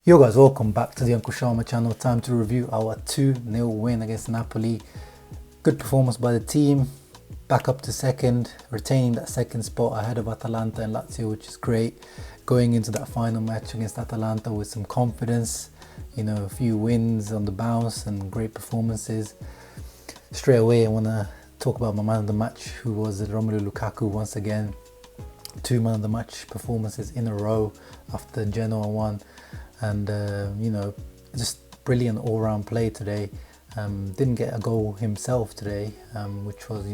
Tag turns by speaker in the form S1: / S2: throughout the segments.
S1: Yo guys, welcome back to the Uncle Sharma channel. Time to review our 2-0 win against Napoli. Good performance by the team, back up to second, retaining that second spot ahead of Atalanta and Lazio, which is great. Going into that final match against Atalanta with some confidence, a few wins on the bounce and great performances. Straight away I want to talk about my man of the match, who was Romelu Lukaku once again. 2 man of the match performances in a row after Genoa won. And just brilliant all-round play today. Didn't get a goal himself today, which was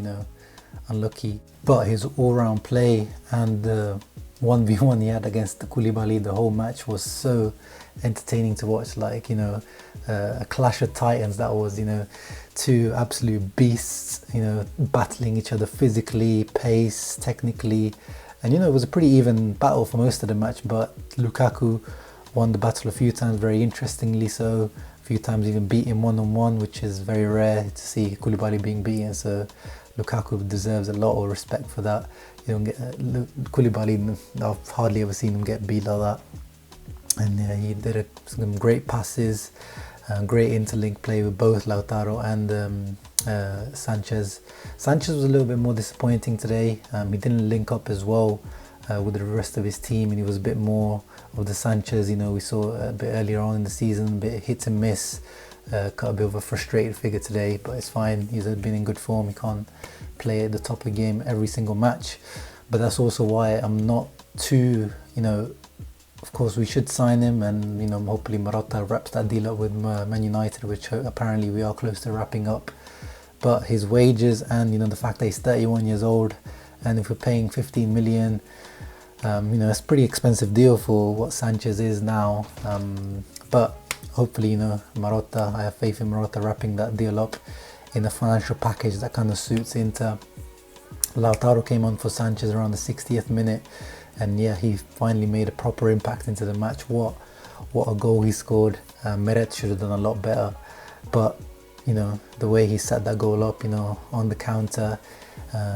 S1: unlucky, but his all-round play and the 1v1 he had against the Koulibaly the whole match was so entertaining to watch. A clash of titans. That was two absolute beasts, battling each other physically, pace, technically, and it was a pretty even battle for most of the match, but Lukaku won the battle a few times, very interestingly so. A few times even beat him one-on-one, which is very rare to see Koulibaly being beaten, so Lukaku deserves a lot of respect for that. You don't get Koulibaly, I've hardly ever seen him get beat like that. And he did some great passes, great interlink play with both Lautaro and Sanchez. Sanchez was a little bit more disappointing today. He didn't link up as well with the rest of his team, and he was a bit more of the Sanchez we saw a bit earlier on in the season, a bit hit and miss. Got a bit of a frustrated figure today, but it's fine. He's been in good form. He can't play at the top of the game every single match, but that's also why I'm not too, of course we should sign him, and hopefully Marotta wraps that deal up with Man United, which apparently we are close to wrapping up. But his wages and the fact that he's 31 years old, and if we're paying 15 million, it's a pretty expensive deal for what Sanchez is now. But hopefully, Marotta, I have faith in Marotta wrapping that deal up in a financial package that kind of suits Inter. Lautaro came on for Sanchez around the 60th minute, and yeah, he finally made a proper impact into the match. What a goal he scored. Meret should have done a lot better, but the way he set that goal up, on the counter,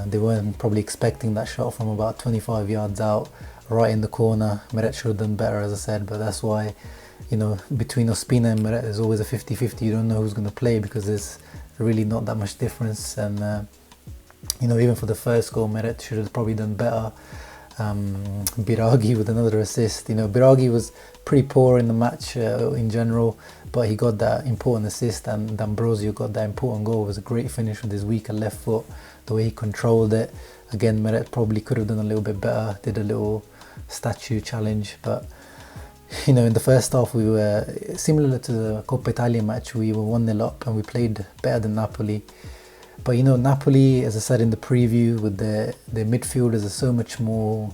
S1: they weren't probably expecting that shot from about 25 yards out, right in the corner. Meret should have done better, as I said, but that's why, between Ospina and Meret, there's always a 50-50. You don't know who's going to play because there's really not that much difference. And, even for the first goal, Meret should have probably done better. Biraghi with another assist. Biraghi was pretty poor in the match in general, but he got that important assist, and D'Ambrosio got that important goal. It was a great finish with his weaker left foot, the way he controlled it. Again, Meret probably could have done a little bit better, did a little statue challenge, but in the first half we were similar to the Coppa Italia match. We were 1-0 up and we played better than Napoli. But Napoli, as I said in the preview, with their midfielders are so much more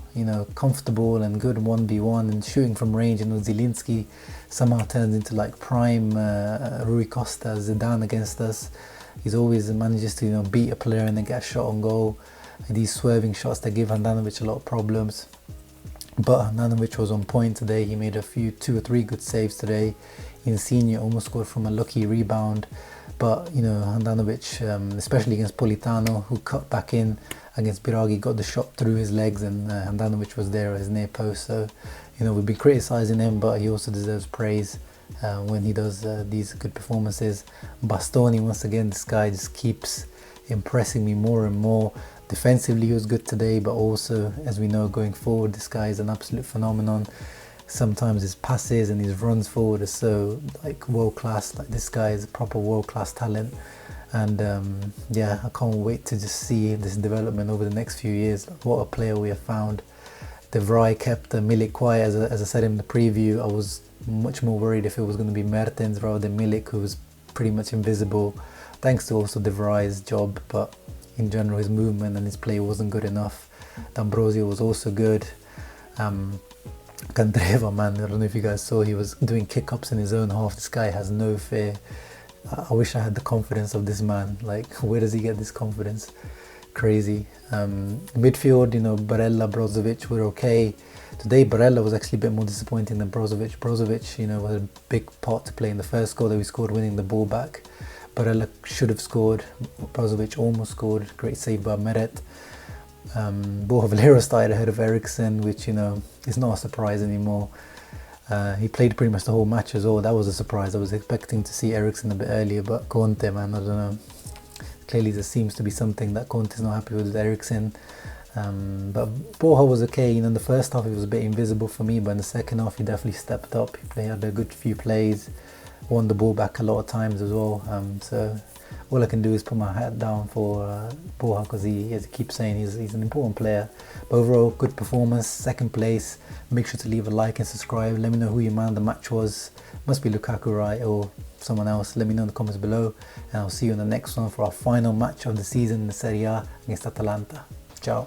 S1: comfortable and good 1v1 and shooting from range. Zielinski somehow turns into like prime Rui Costa, Zidane against us. He's always manages to beat a player and then get a shot on goal. And these swerving shots that give Handanovic a lot of problems. But Handanovic was on point today. He made 2 or 3 good saves today. Insigne almost scored from a lucky rebound. But Handanovic, especially against Politano, who cut back in against Biraghi, got the shot through his legs, and Handanovic was there at his near post. So we've been criticising him, but he also deserves praise when he does these good performances. Bastoni, once again, this guy just keeps impressing me more and more. Defensively he was good today, but also, as we know, going forward, this guy is an absolute phenomenon. Sometimes his passes and his runs forward are so world class. This guy is a proper world class talent, and yeah, I can't wait to just see this development over the next few years. What a player we have found. De Vrij kept Milik quiet, as I said in the preview. I was much more worried if it was going to be Mertens rather than Milik, who was pretty much invisible, thanks to also De Vrij's job, but in general his movement and his play wasn't good enough. D'Ambrosio was also good. Candreva, man, I don't know if you guys saw, he was doing kick-ups in his own half. This guy has no fear. I wish I had the confidence of this man. Where does he get this confidence? Crazy. Midfield, Barella, Brozovic were okay. Today Barella was actually a bit more disappointing than Brozovic. Brozovic, was a big part to play in the first goal that we scored, winning the ball back. Barella should have scored. Brozovic almost scored. Great save by Meret. Borja Valero started ahead of Eriksson, which is not a surprise anymore. He played pretty much the whole match as well. That was a surprise. I was expecting to see Eriksen a bit earlier, but Conte, man, I don't know. Clearly there seems to be something that Conte's not happy with Eriksen. But Borja was okay. In the first half he was a bit invisible for me, but in the second half he definitely stepped up. He had a good few plays, won the ball back a lot of times as well. So all I can do is put my hat down for Borja, because he, as he keeps saying, he's an important player. But overall, good performance, second place. Make sure to leave a like and subscribe. Let me know who your man of the match was. Must be Lukaku, right, or someone else. Let me know in the comments below, and I'll see you in the next one for our final match of the season in the Serie A against Atalanta. Ciao.